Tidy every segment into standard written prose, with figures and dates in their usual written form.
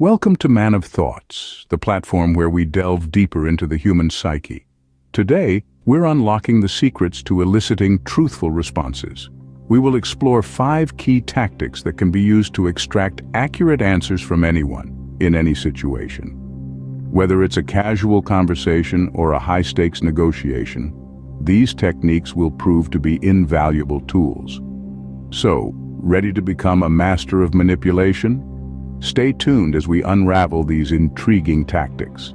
Welcome to Man of Thoughts, the platform where we delve deeper into the human psyche. Today, we're unlocking the secrets to eliciting truthful responses. We will explore 5 key tactics that can be used to extract accurate answers from anyone, in any situation. Whether it's a casual conversation or a high-stakes negotiation, these techniques will prove to be invaluable tools. So, ready to become a master of manipulation? Stay tuned as we unravel these intriguing tactics.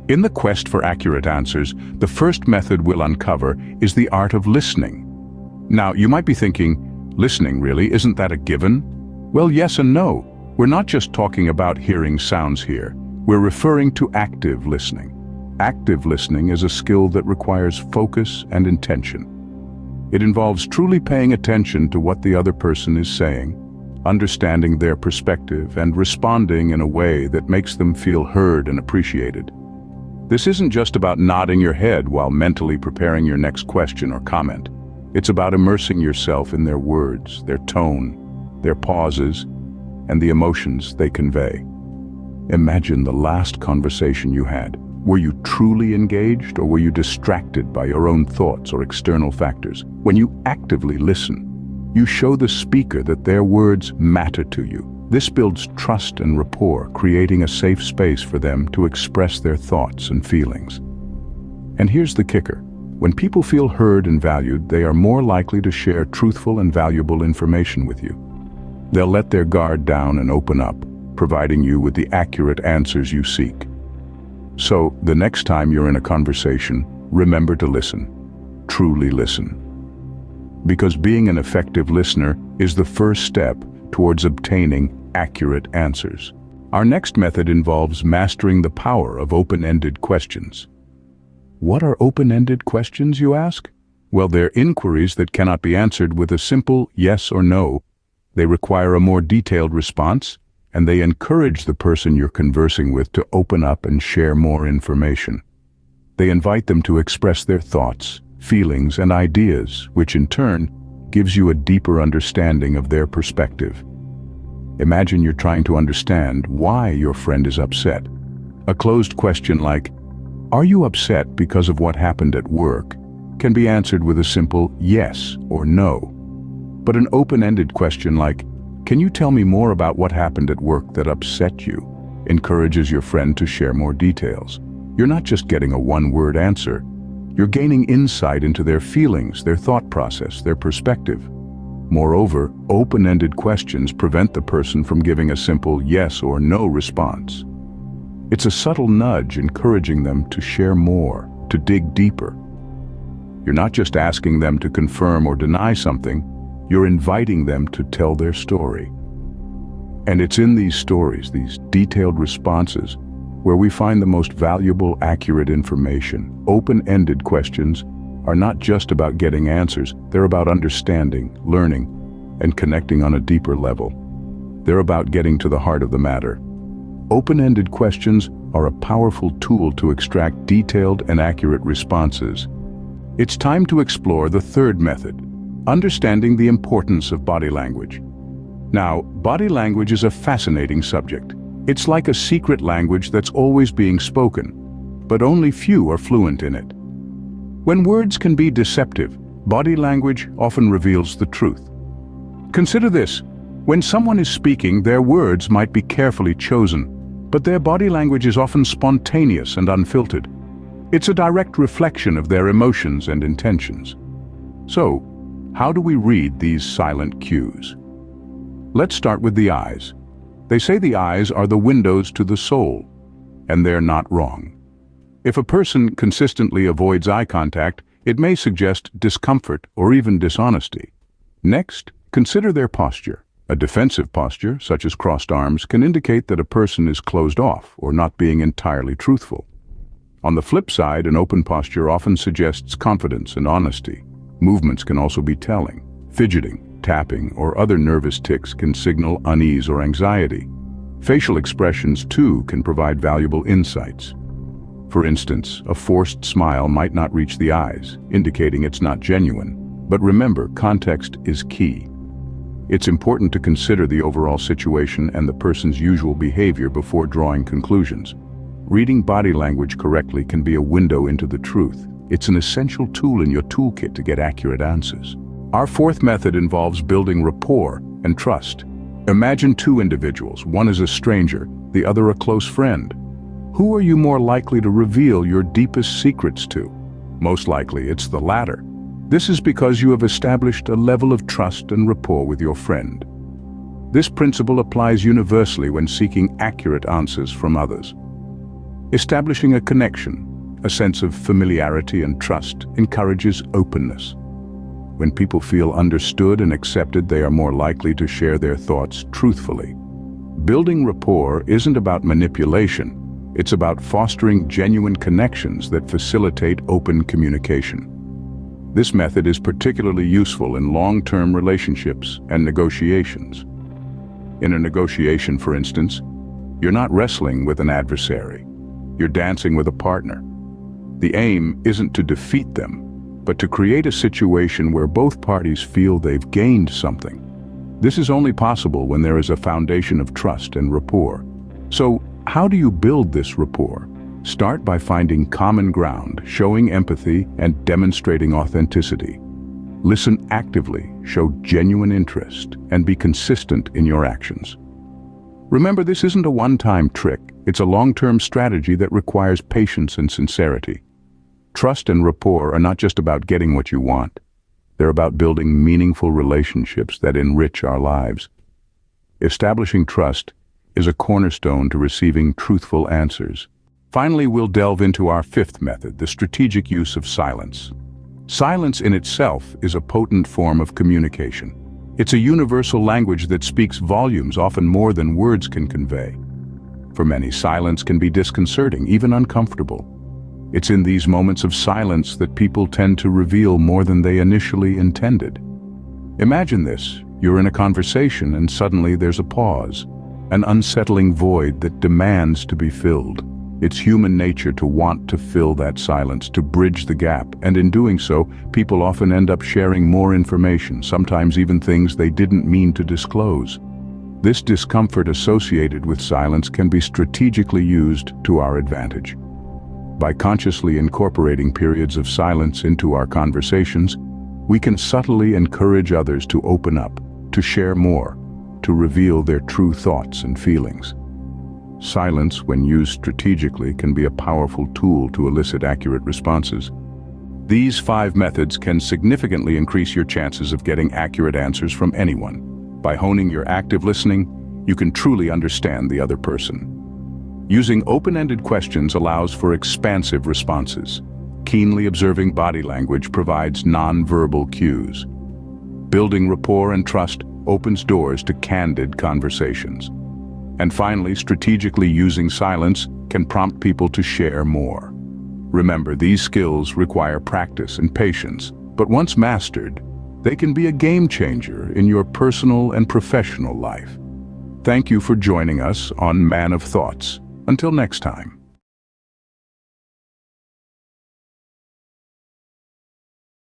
In the quest for accurate answers, the first method we'll uncover is the art of listening. Now, you might be thinking, listening really, isn't that a given? Well, yes and no. We're not just talking about hearing sounds here. We're referring to active listening. Active listening is a skill that requires focus and intention. It involves truly paying attention to what the other person is saying, understanding their perspective, and responding in a way that makes them feel heard and appreciated. This isn't just about nodding your head while mentally preparing your next question or comment. It's about immersing yourself in their words, their tone, their pauses, and the emotions they convey. Imagine the last conversation you had. Were you truly engaged, or were you distracted by your own thoughts or external factors? When you actively listen, you show the speaker that their words matter to you. This builds trust and rapport, creating a safe space for them to express their thoughts and feelings. And here's the kicker. When people feel heard and valued, they are more likely to share truthful and valuable information with you. They'll let their guard down and open up, providing you with the accurate answers you seek. So, the next time you're in a conversation, remember to listen. Truly listen. Because being an effective listener is the first step towards obtaining accurate answers. Our next method involves mastering the power of open-ended questions. What are open-ended questions, you ask? Well, they're inquiries that cannot be answered with a simple yes or no. They require a more detailed response, and they encourage the person you're conversing with to open up and share more information. They invite them to express their thoughts, feelings, and ideas, which in turn gives you a deeper understanding of their perspective. Imagine you're trying to understand why your friend is upset. A closed question like, "Are you upset because of what happened at work?" can be answered with a simple yes or no. But an open-ended question like, "Can you tell me more about what happened at work that upset you?" encourages your friend to share more details. You're not just getting a one-word answer. You're gaining insight into their feelings, their thought process, their perspective. Moreover, open-ended questions prevent the person from giving a simple yes or no response. It's a subtle nudge encouraging them to share more, to dig deeper. You're not just asking them to confirm or deny something, you're inviting them to tell their story. And it's in these stories, these detailed responses, where we find the most valuable, accurate information. Open-ended questions are not just about getting answers, they're about understanding, learning, and connecting on a deeper level. They're about getting to the heart of the matter. Open-ended questions are a powerful tool to extract detailed and accurate responses. It's time to explore the third method, understanding the importance of body language. Now, body language is a fascinating subject. It's like a secret language that's always being spoken, but only few are fluent in it. When words can be deceptive, body language often reveals the truth. Consider this. When someone is speaking, their words might be carefully chosen, but their body language is often spontaneous and unfiltered. It's a direct reflection of their emotions and intentions. So, how do we read these silent cues? Let's start with the eyes. They say the eyes are the windows to the soul, and they're not wrong. If a person consistently avoids eye contact, it may suggest discomfort or even dishonesty. Next, consider their posture. A defensive posture, such as crossed arms, can indicate that a person is closed off or not being entirely truthful. On the flip side, an open posture often suggests confidence and honesty. Movements can also be telling. Fidgeting, tapping, or other nervous tics can signal unease or anxiety. Facial expressions, too, can provide valuable insights. For instance, a forced smile might not reach the eyes, indicating it's not genuine. But remember, context is key. It's important to consider the overall situation and the person's usual behavior before drawing conclusions. Reading body language correctly can be a window into the truth. It's an essential tool in your toolkit to get accurate answers. Our fourth method involves building rapport and trust. Imagine two individuals, one is a stranger, the other a close friend. Who are you more likely to reveal your deepest secrets to? Most likely, it's the latter. This is because you have established a level of trust and rapport with your friend. This principle applies universally when seeking accurate answers from others. Establishing a connection, a sense of familiarity and trust, encourages openness. When people feel understood and accepted, they are more likely to share their thoughts truthfully. Building rapport isn't about manipulation. It's about fostering genuine connections that facilitate open communication. This method is particularly useful in long-term relationships and negotiations. In a negotiation, for instance, you're not wrestling with an adversary. You're dancing with a partner. The aim isn't to defeat them, but to create a situation where both parties feel they've gained something. This is only possible when there is a foundation of trust and rapport. So, how do you build this rapport? Start by finding common ground, showing empathy, and demonstrating authenticity. Listen actively, show genuine interest, and be consistent in your actions. Remember, this isn't a one-time trick. It's a long-term strategy that requires patience and sincerity. Trust and rapport are not just about getting what you want. They're about building meaningful relationships that enrich our lives. Establishing trust is a cornerstone to receiving truthful answers. Finally, we'll delve into our fifth method, the strategic use of silence. Silence in itself is a potent form of communication. It's a universal language that speaks volumes, often more than words can convey. For many, silence can be disconcerting, even uncomfortable. It's in these moments of silence that people tend to reveal more than they initially intended. Imagine this: you're in a conversation and suddenly there's a pause, an unsettling void that demands to be filled. It's human nature to want to fill that silence, to bridge the gap, and in doing so, people often end up sharing more information, sometimes even things they didn't mean to disclose. This discomfort associated with silence can be strategically used to our advantage. By consciously incorporating periods of silence into our conversations, we can subtly encourage others to open up, to share more, to reveal their true thoughts and feelings. Silence, when used strategically, can be a powerful tool to elicit accurate responses. These 5 methods can significantly increase your chances of getting accurate answers from anyone. By honing your active listening, you can truly understand the other person. Using open-ended questions allows for expansive responses. Keenly observing body language provides non-verbal cues. Building rapport and trust opens doors to candid conversations. And finally, strategically using silence can prompt people to share more. Remember, these skills require practice and patience, but once mastered, they can be a game changer in your personal and professional life. Thank you for joining us on Man of Thoughts. Until next time.